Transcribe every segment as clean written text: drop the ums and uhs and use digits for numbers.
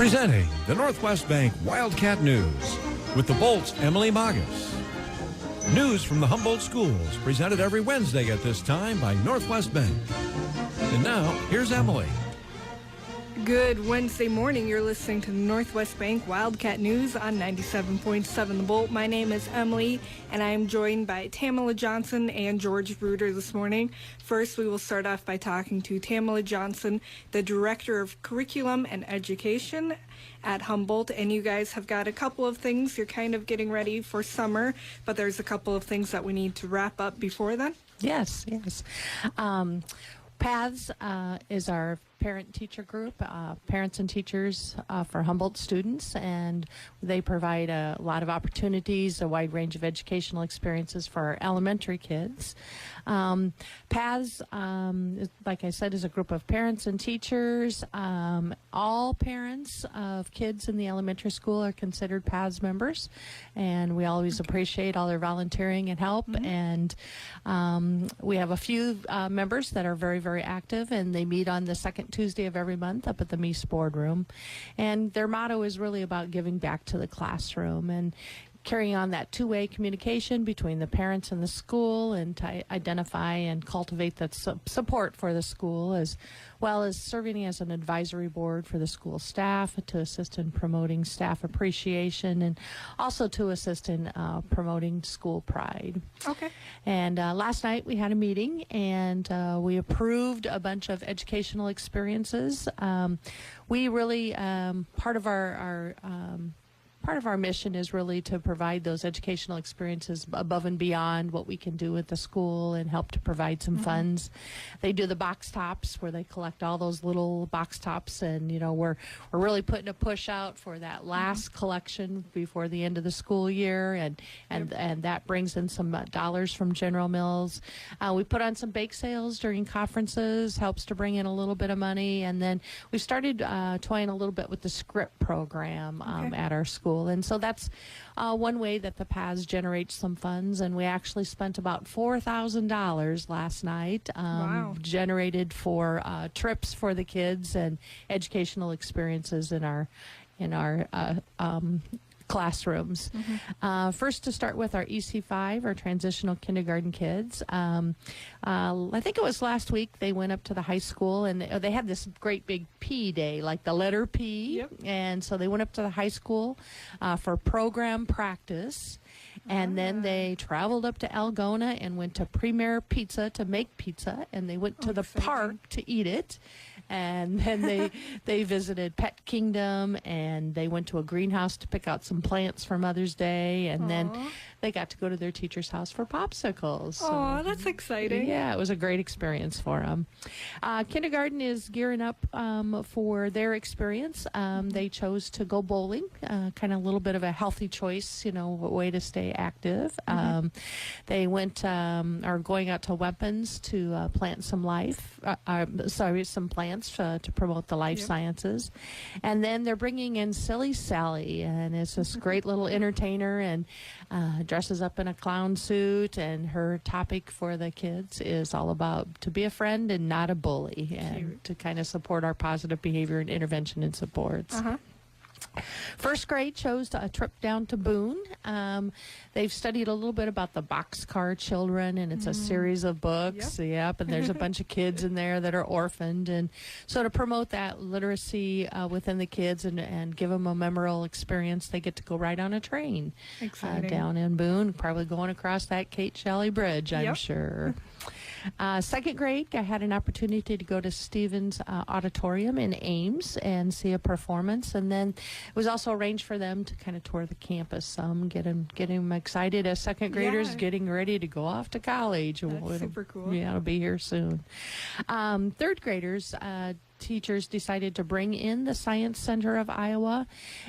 Presenting the Northwest Bank Wildcat News with the Bolt's Emily Magas. News from the Humboldt schools presented every Wednesday at this time by Northwest Bank. And now, here's Emily. Good Wednesday morning. You're listening to the Northwest Bank Wildcat News on 97.7 The Bolt. My name is Emily, and I am joined by Tamela Johnson and George Bruder this morning. First, we will start off by talking to Tamela Johnson, the Director of Curriculum and Education at Humboldt. And you guys have got a couple of things. You're kind of getting ready for summer, but there's a couple of things that we need to wrap up before then. Yes. PATHS is our parent-teacher group, parents and teachers for Humboldt students, and they provide a lot of opportunities, a wide range of educational experiences for our elementary kids. PATHS, like I said, is a group of parents and teachers. All parents of kids in the elementary school are considered PATHS members, and we always appreciate all their volunteering and help. And we have a few members that are very, very active, and they meet on the second Tuesday of every month up at the Mies boardroom. And their motto is really about giving back to the classroom and carrying on that two-way communication between the parents and the school, and to identify and cultivate that support for the school, as well as serving as an advisory board for the school staff to assist in promoting staff appreciation, and also to assist in promoting school pride. Okay. And last night we had a meeting, and we approved a bunch of educational experiences. We really, part of our mission is really to provide those educational experiences above and beyond what we can do at the school, and help to provide some funds. They do the box tops, where they collect all those little box tops, and we're really putting a push out for that last collection before the end of the school year, and that brings in some dollars from General Mills. We put on some bake sales during conferences, helps to bring in a little bit of money, and then we started toying a little bit with the script program at our school. And so that's one way that the PATHS generates some funds, and we actually spent about $4,000 last night, generated for trips for the kids and educational experiences in our classrooms. First, to start with our EC5, our transitional kindergarten kids. I think it was last week they went up to the high school, and they had this great big P day, like the letter P. Yep. And so they went up to the high school for program practice. And then they traveled up to Algona and went to Premier Pizza to make pizza, and they went to the park to eat it. And then they visited Pet Kingdom, and they went to a greenhouse to pick out some plants for Mother's Day, and then they got to go to their teacher's house for popsicles. Oh, that's exciting. Yeah, it was a great experience for them. Kindergarten is gearing up for their experience. They chose to go bowling, kind of a little bit of a healthy choice, a way to stay active. They are going out to Weapons to plant some some plants to promote the life sciences. And then they're bringing in Silly Sally, and it's this great little entertainer, and dresses up in a clown suit, and her topic for the kids is all about to be a friend and not a bully, and to kind of support our positive behavior and intervention and supports. First grade chose a trip down to Boone. They've studied a little bit about the Boxcar Children, and it's a series of books. Yep, and there's a bunch of kids in there that are orphaned. And so to promote that literacy within the kids and give them a memorable experience, they get to go ride on a train down in Boone, probably going across that Kate Shelley Bridge, I'm sure. Second grade, I had an opportunity to go to Stevens Auditorium in Ames and see a performance, and then it was also arranged for them to kind of tour the campus some, get them excited as second graders getting ready to go off to college. That's super cool. Yeah, it'll be here soon. Third graders, teachers decided to bring in the Science Center of Iowa,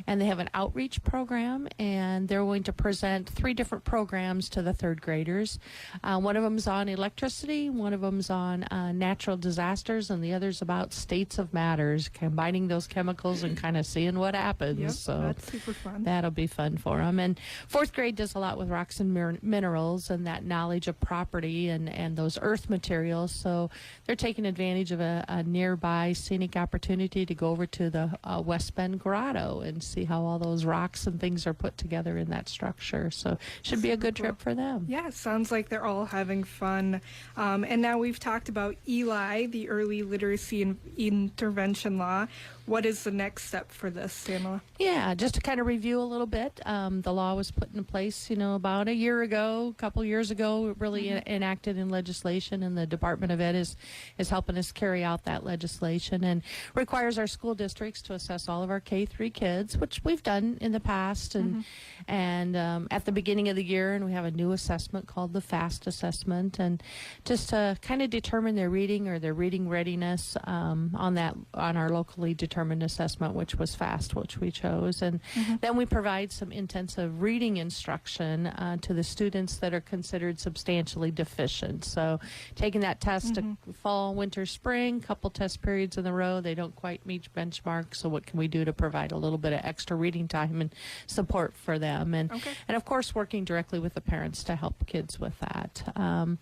and they have an outreach program, and they're going to present 3 different programs to the third graders. One of them's on electricity, one of them's on natural disasters, and the other's about states of matters, combining those chemicals and kind of seeing what happens. Yep, so that's super fun. That'll be fun for them. And fourth grade does a lot with rocks and minerals and that knowledge of property and those earth materials. So they're taking advantage of a nearby scenic opportunity to go over to the West Bend Grotto and see how all those rocks and things are put together in that structure. So should be a good trip for them. Yeah, it sounds like they're all having fun. And now we've talked about ELI, the Early Literacy Intervention Law. What is the next step for this, Tamela? Yeah, just to kind of review a little bit, the law was put in place, about a year ago, a couple years ago, really enacted in legislation, and the Department of Ed is helping us carry out that legislation and requires our school districts to assess all of our K-3 kids, which we've done in the past, and at the beginning of the year, and we have a new assessment called the FAST assessment, and just to kind of determine their reading or their reading readiness on our locally determined assessment, which was FAST, which we chose. And then we provide some intensive reading instruction to the students that are considered substantially deficient. So taking that test fall, winter, spring, couple test periods in a row, they don't quite meet benchmark. So what can we do to provide a little bit of extra reading time and support for them? And of course, working directly with the parents to help kids with that. And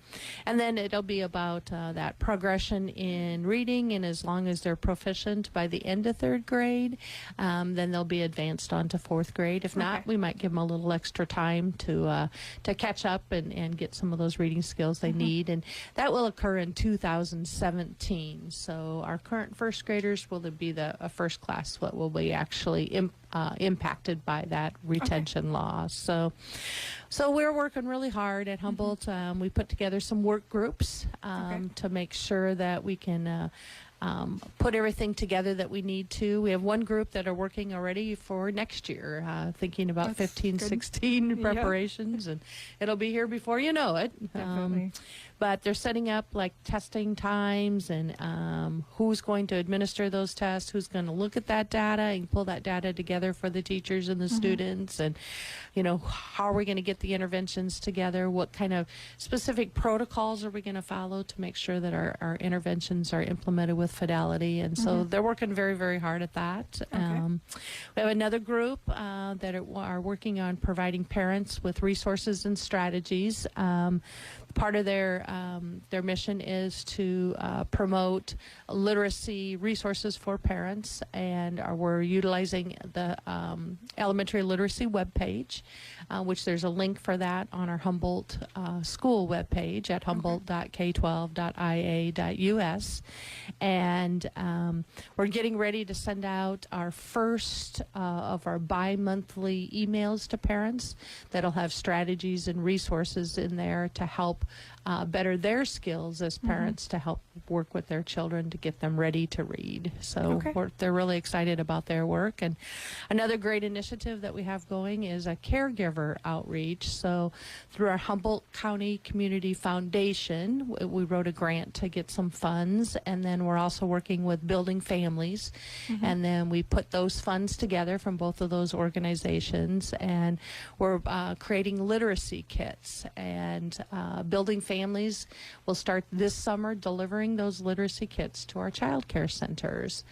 then it'll be about that progression in reading, and as long as they're proficient by the end of third grade, then they'll be advanced on to fourth grade. If not, we might give them a little extra time to catch up and get some of those reading skills they need, and that will occur in 2017. So our current first graders will be the first class what will be actually impacted by that retention law. So we're working really hard at Humboldt. We put together some work groups to make sure that we can put everything together that we need to. We have one group that are working already for next year, thinking about 16 preparations, and it'll be here before you know it. But they're setting up like testing times and who's going to administer those tests, who's going to look at that data and pull that data together for the teachers and the students, and how are we going to get the interventions together, what kind of specific protocols are we going to follow to make sure that our interventions are implemented with fidelity. And so they're working very, very hard at that. We have another group that are working on providing parents with resources and strategies. Part of their mission is to promote literacy resources for parents, and we're utilizing the elementary literacy webpage, which there's a link for that on our Humboldt school webpage at humboldt.k12.ia.us. And we're getting ready to send out our first of our bi-monthly emails to parents that'll have strategies and resources in there to help better their skills as parents, to help work with their children to get them ready to read. So they're really excited about their work. And another great initiative that we have going is a caregiver outreach. So through our Humboldt County Community Foundation, we wrote a grant to get some funds, and then we're also working with Building Families, and then we put those funds together from both of those organizations, and we're creating literacy kits, and Building Families will start this summer delivering those literacy kits to our child care centers.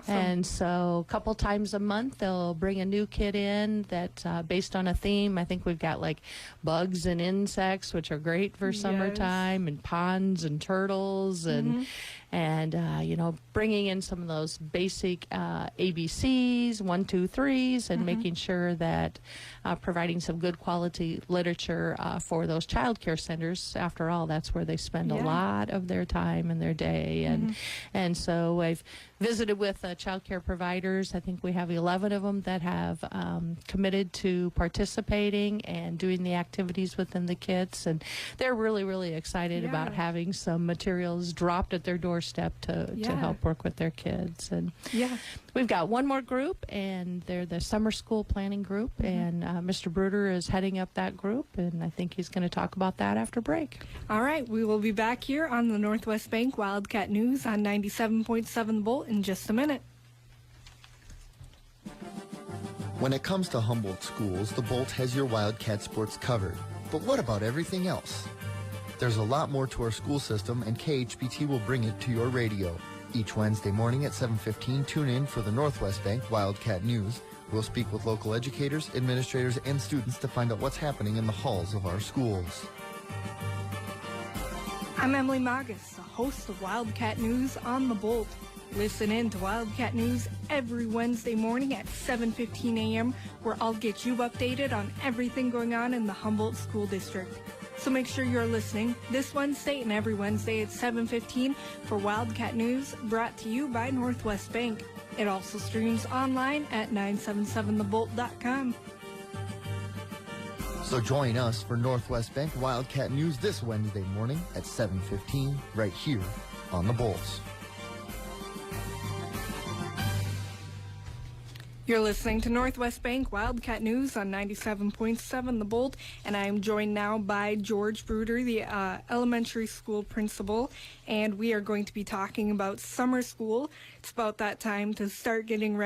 And so a couple times a month they'll bring a new kit in that based on a theme. I think we've got like bugs and insects, which are great for summertime, and ponds and turtles, and bringing in some of those basic ABCs, 1, 2, 3s, and making sure that providing some good quality literature for those child care centers. After all, that's where they spend a lot of their time and their day. And so I've visited with child care providers. I think we have 11 of them that have committed to participating and doing the activities within the kits. And they're really, really excited about having some materials dropped at their doorstep to help work with their kids. And we've got one more group, and they're the summer school planning group, and Mr. Bruder is heading up that group, and I think he's going to talk about that after break. All right, we will be back here on the Northwest Bank Wildcat News on 97.7 The Bolt in just a minute. When it comes to Humboldt schools, the Bolt has your Wildcat sports covered. But what about everything else? There's a lot more to our school system, and KHBT will bring it to your radio. Each Wednesday morning at 7:15, tune in for the Northwest Bank Wildcat News. We'll speak with local educators, administrators, and students to find out what's happening in the halls of our schools. I'm Emily Magus, the host of Wildcat News on The Bolt. Listen in to Wildcat News every Wednesday morning at 7:15 a.m., where I'll get you updated on everything going on in the Humboldt School District. So make sure you're listening this Wednesday and every Wednesday at 7:15 for Wildcat News, brought to you by Northwest Bank. It also streams online at 977thebolt.com. So join us for Northwest Bank Wildcat News this Wednesday morning at 7:15 right here on the Bolts. You're listening to Northwest Bank Wildcat News on 97.7 The Bolt, and I'm joined now by George Bruder, the elementary school principal, and we are going to be talking about summer school. It's about that time to start getting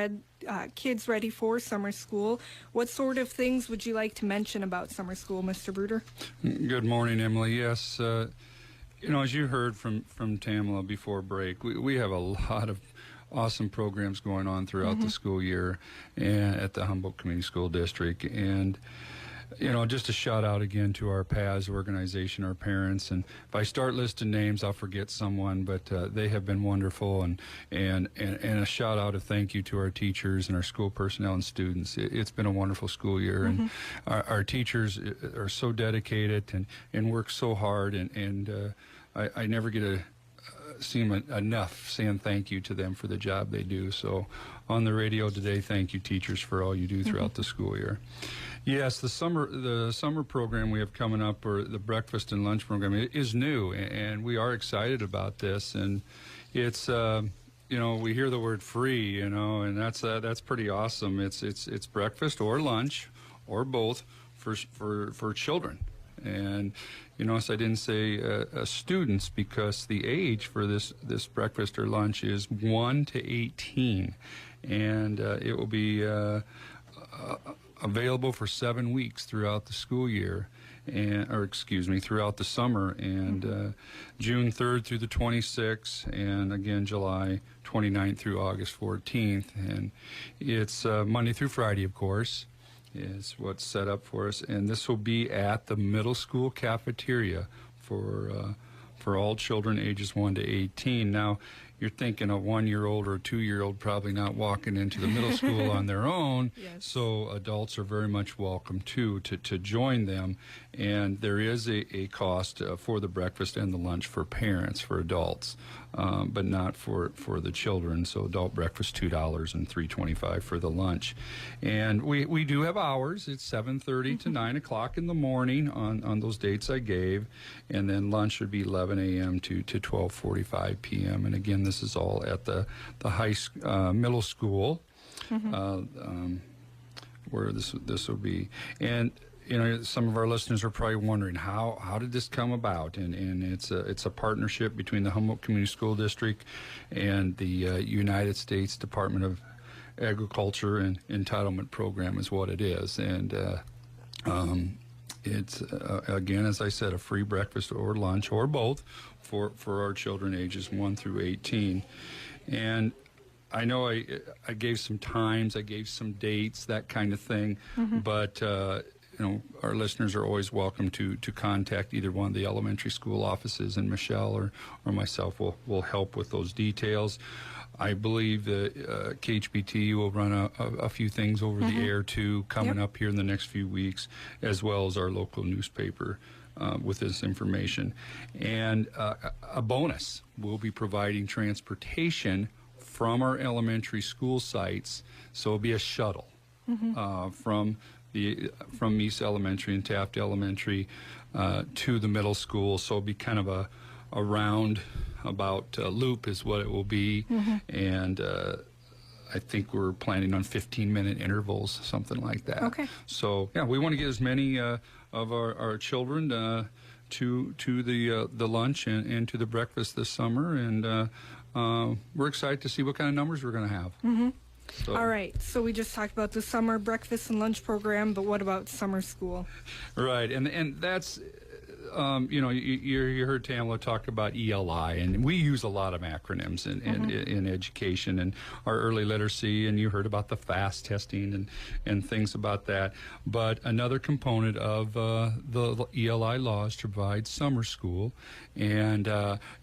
kids ready for summer school. What sort of things would you like to mention about summer school, Mr. Bruder? Good morning, Emily. Yes, as you heard from Tamela before break, we have a lot of awesome programs going on throughout the school year and at the Humboldt Community School District. And, just a shout out again to our PAS organization, our parents. And if I start listing names, I'll forget someone, but they have been wonderful. And a shout out, a thank you to our teachers and our school personnel and students. It's been a wonderful school year. And our teachers are so dedicated and work so hard. And I never get seem enough saying thank you to them for the job they do. So on the radio today, thank you, teachers, for all you do throughout the school year. Yes, the summer program we have coming up, or the breakfast and lunch program, is new, and we are excited about this. And it's we hear the word free, and that's pretty awesome. It's breakfast or lunch or both for children. And you notice I didn't say students, because the age for this breakfast or lunch is 1 to 18, and it will be available for 7 weeks throughout the school year, throughout the summer, and June 3rd through the 26th, and again July 29th through August 14th, and it's Monday through Friday, of course, is what's set up for us. And this will be at the middle school cafeteria for all children ages 1 to 18. Now, you're thinking a 1-year-old or a 2-year-old probably not walking into the middle school on their own. Yes. So adults are very much welcome to join them. And there is a cost for the breakfast and the lunch for parents, for adults, but not for the children. So adult breakfast $2 and $3.25 for the lunch. And we do have hours. It's 7:30 to 9 o'clock in the morning on those dates I gave. And then lunch would be 11 a.m. to 12:45 p.m. And again, this is all at the middle school, where this will be. And some of our listeners are probably wondering how did this come about, and it's a partnership between the Humboldt Community School District and the United States Department of Agriculture and Entitlement Program is what it is. And it's again, as I said, a free breakfast or lunch or both for our children ages 1 through 18. And I know I gave some times, I gave some dates, that kind of thing, but our listeners are always welcome to contact either one of the elementary school offices, and Michelle or myself will help with those details. I believe that KHBT will run a few things over the air too, coming up here in the next few weeks, as well as our local newspaper with this information. And a bonus, we'll be providing transportation from our elementary school sites, so it'll be a shuttle from Meese Elementary and Taft Elementary to the middle school. So it'll be kind of a roundabout loop is what it will be. And I think we're planning on 15-minute intervals, something like that. Okay. So yeah, we want to get as many of our children to the lunch and to the breakfast this summer, and we're excited to see what kind of numbers we're going to have. So. All right, so we just talked about the summer breakfast and lunch program, but what about summer school? Right, and that's, you heard Tamela talk about ELI, and we use a lot of acronyms in education and our early literacy, and you heard about the FAST testing and things about that. But another component of the ELI law is to provide summer school, and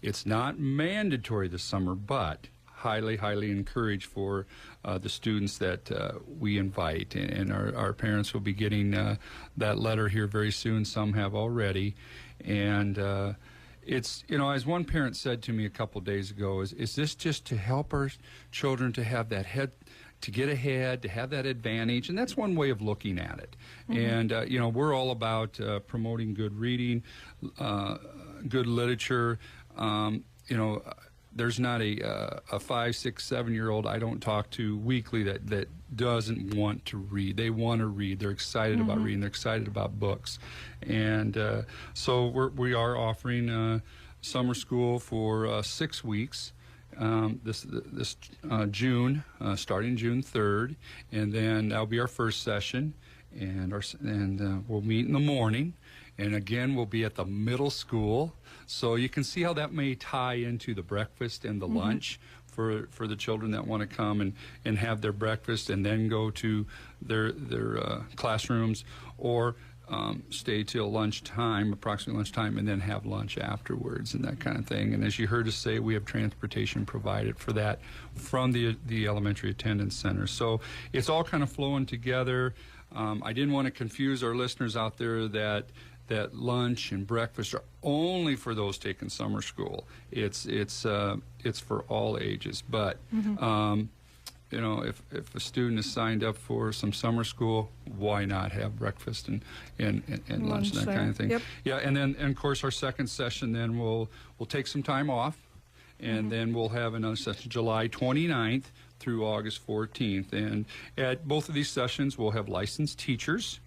it's not mandatory this summer, but highly encouraged for the students that we invite, and our parents will be getting that letter here very soon. Some have already, and it's, as one parent said to me a couple days ago, is this just to help our children to have that head, to get ahead, to have that advantage? And that's one way of looking at it. And we're all about promoting good reading, good literature. There's not a 5, 6, 7-year-old I don't talk to weekly that doesn't want to read. They want to read. They're excited about reading. They're excited about books. And so we are offering summer school for 6 weeks. This June, starting June 3rd, and then that'll be our first session, and we'll meet in the morning, and again we'll be at the middle school, so you can see how that may tie into the breakfast and the lunch for the children that want to come and have their breakfast and then go to their classrooms, or stay till lunchtime, approximately lunchtime, and then have lunch afterwards and that kind of thing. And as you heard us say, we have transportation provided for that from the elementary attendance center. So it's all kind of flowing together. I didn't want to confuse our listeners out there that lunch and breakfast are only for those taking summer school. It's for all ages. But if a student is signed up for some summer school, why not have breakfast and lunch and that kind of thing? Yep. Yeah, and then of course our second session, then we'll take some time off, and then we'll have another session July 29th through August 14th. And at both of these sessions, we'll have licensed teachers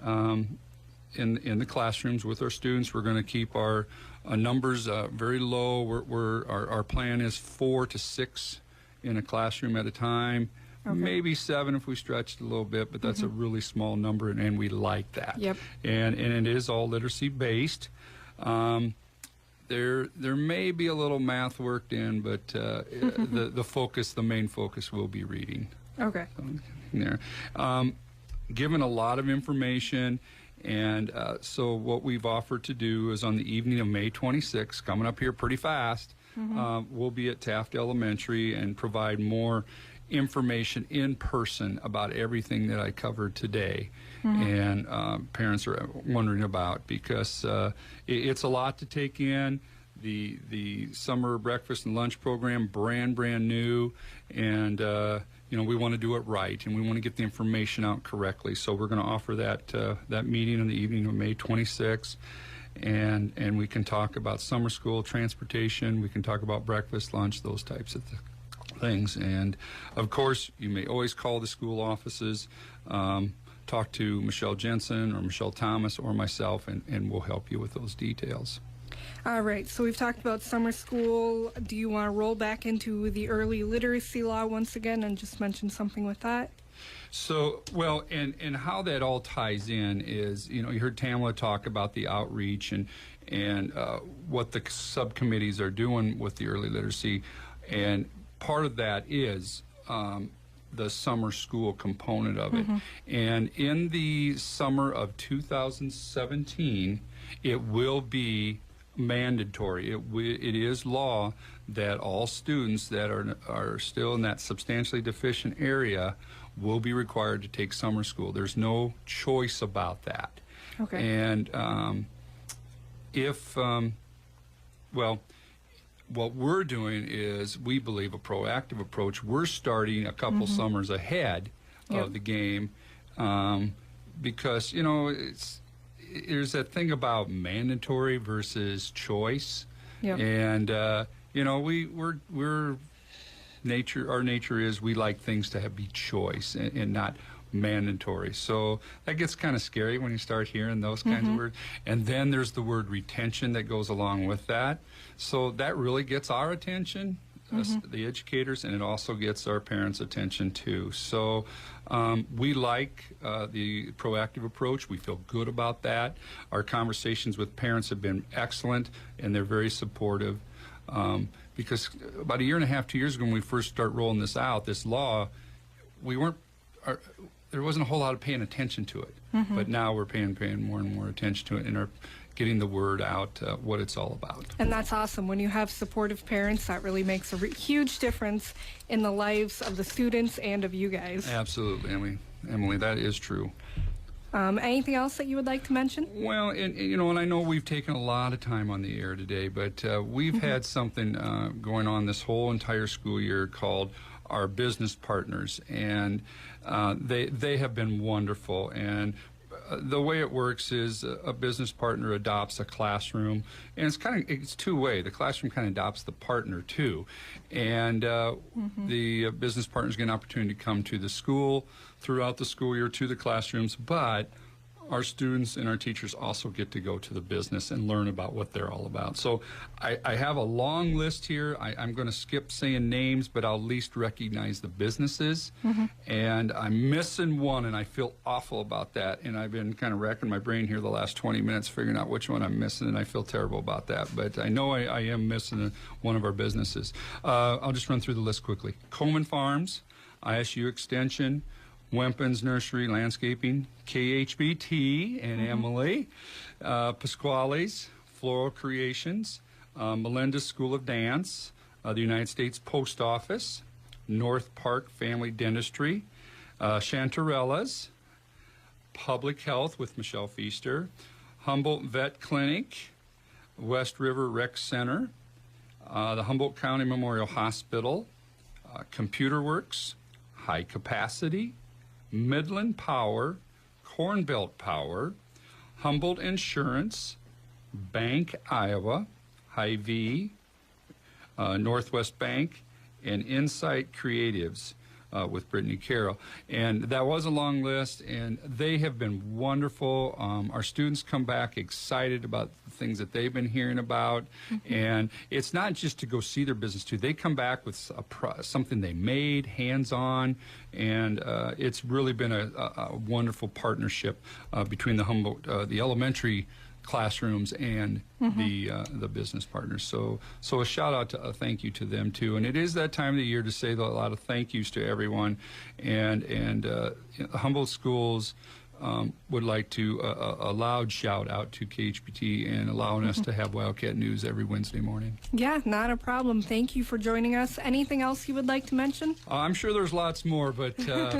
in the classrooms with our students. We're going to keep our numbers very low. Our plan is 4 to 6 in a classroom at a time, maybe 7 if we stretch it a little bit, but that's a really small number, and we like that. Yep. And it is all literacy based. There may be a little math worked in, but the main focus will be reading. Okay. There, given a lot of information. And so what we've offered to do is on the evening of May 26th, coming up here pretty fast, we'll be at Taft Elementary and provide more information in person about everything that I covered today. And parents are wondering about, because it's a lot to take in. The summer breakfast and lunch program, brand new, and we want to do it right, and we want to get the information out correctly. So we're going to offer that meeting on the evening of May 26th, and we can talk about summer school, transportation. We can talk about breakfast, lunch, those types of things. And of course, you may always call the school offices, talk to Michelle Jensen or Michelle Thomas or myself, and we'll help you with those details. All right, so we've talked about summer school. Do you want to roll back into the early literacy law once again and just mention something with that? So, well, and how that all ties in is, you heard Tamela talk about the outreach and what the subcommittees are doing with the early literacy, and part of that is the summer school component of it. And in the summer of 2017, it will be mandatory. It is law that all students that are still in that substantially deficient area will be required to take summer school. There's no choice about that. Okay. And what we're doing is, we believe, a proactive approach. We're starting a couple summers ahead of the game, because there's that thing about mandatory versus choice. Yep. And we're nature. Our nature is we like things to be choice and not mandatory. So that gets kind of scary when you start hearing those kinds of words. And then there's the word retention that goes along with that. So that really gets our attention, us, the educators, and it also gets our parents' attention too. So we like the proactive approach. We feel good about that. Our conversations with parents have been excellent, and they're very supportive. Because about 1.5 years, 2 years ago, when we first start rolling this out, this law, there wasn't a whole lot of paying attention to it. But now we're paying more and more attention to it, and getting the word out, what it's all about. And that's awesome. When you have supportive parents, that really makes a huge difference in the lives of the students and of you guys. Absolutely, Emily, that is true. Anything else that you would like to mention? Well, and I know we've taken a lot of time on the air today, but we've had something going on this whole entire school year called our business partners, and they have been wonderful. And the way it works is a business partner adopts a classroom, and it's two-way. The classroom kind of adopts the partner too, and the business partners get an opportunity to come to the school throughout the school year to the classrooms, but our students and our teachers also get to go to the business and learn about what they're all about. So I have a long list here. I'm going to skip saying names, but I'll at least recognize the businesses. And I'm missing one, and I feel awful about that. And I've been kind of racking my brain here the last 20 minutes figuring out which one I'm missing, and I feel terrible about that. But I know I am missing one of our businesses. I'll just run through the list quickly. Coleman Farms, ISU Extension, Wempens Nursery Landscaping, KHBT and Emily, Pasquale's, Floral Creations, Melinda's School of Dance, the United States Post Office, North Park Family Dentistry, Chantarella's, Public Health with Michelle Feaster, Humboldt Vet Clinic, West River Rec Center, the Humboldt County Memorial Hospital, Computer Works, High Capacity, Midland Power, Corn Belt Power, Humboldt Insurance, Bank Iowa, Hy-Vee, Northwest Bank, and Insight Creatives with Brittany Carroll. And that was a long list, and they have been wonderful. Our students come back excited about the things that they've been hearing about. And it's not just to go see their business, too. They come back with something they made, hands-on, and it's really been a wonderful partnership between the Humboldt, the elementary classrooms and the business partners. So a shout out to a thank you to them too. And it is that time of the year to say a lot of thank yous to everyone. And Humboldt Schools would like to a loud shout out to KHBT and allowing us to have Wildcat News every Wednesday morning. Yeah, not a problem. Thank you for joining us. Anything else you would like to mention? I'm sure there's lots more, but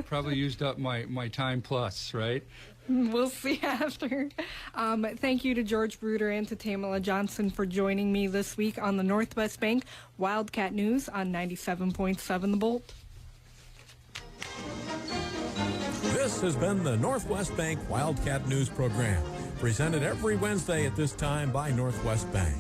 probably used up my time plus, right? We'll see after. Thank you to George Bruder and to Tamela Johnson for joining me this week on the Northwest Bank Wildcat News on 97.7 The Bolt. This has been the Northwest Bank Wildcat News Program, presented every Wednesday at this time by Northwest Bank.